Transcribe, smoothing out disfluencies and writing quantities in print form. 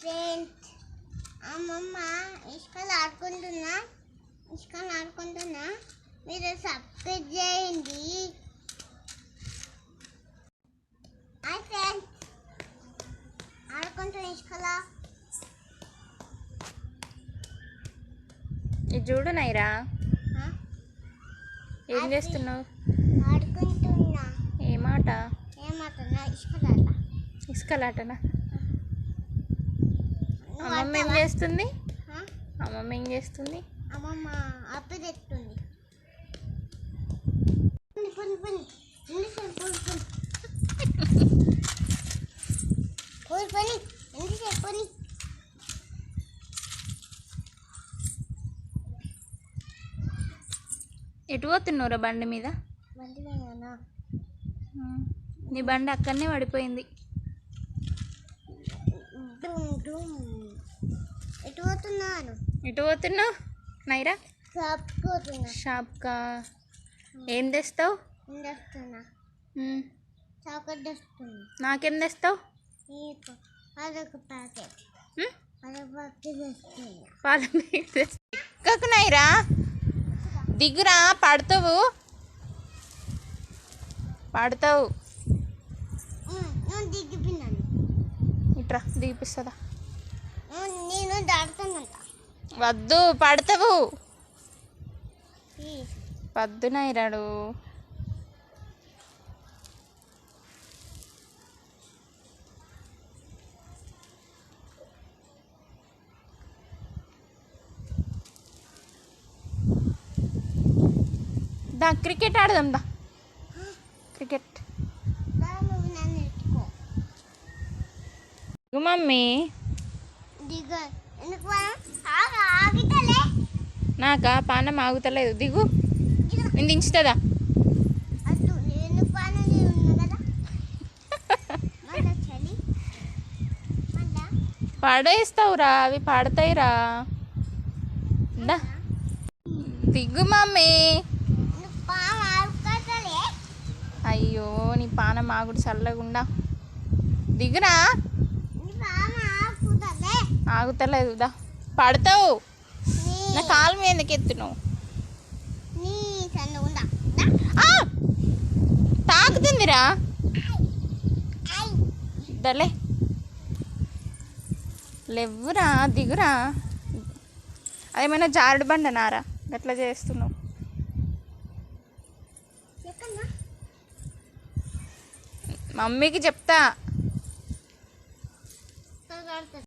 Friends, అమ్మమ్మ ఇసుకలు ఆడుకుంటున్నా. మీరు subscribe చేయండి. హాయ్ ఫ్రెండ్స్, ఆడుకుంటున్న ఇసుకలా. ఇది చూడు నైరా, ఏం చేస్తున్నావు? ఆడుకుంటున్నా. ఏమాట? ఇసుకలాటనా? అమ్మమ్మ ఏం చేస్తుంది? అమ్మమ్మ అప్పు తెస్తుంది. ఎటు పోతున్నావురా బండి మీద? నీ బండి అక్కడనే పడిపోయింది. ఎటు పోతున్నావు నైరా? షాప్కా? ఏం తెస్తావు? నాకేం తెస్తావు? ఎక్కకు నైరా, దిగురా, పడతావు. ఇట్రా, దిగిపిస్తుందా? నేను దాడుతానంట. వద్దు, పడతావు. వద్దు నైరాడు. దా, క్రికెట్ ఆడదాం. దా, క్రికెట్. మమ్మీ నాకా పానం ఆగుతలేదు. దిగు, నేను దించుతుందా? పడేస్తావురా, అవి పడతాయిరా. దిగు మమ్మీ. అయ్యో, నీ పానం ఆగుడు చల్లగుండా. దిగురా. ఆగుతలేదు. దా, పడతావు. నా కాలు మీద ఎందుకు ఎత్తున్నావు? తాకుతుందిరా. దలే, లేవురా, దిగురా. అదేమైనా జారుడు బండ నారా గట్లా చేస్తున్నావు? మమ్మీకి చెప్తా.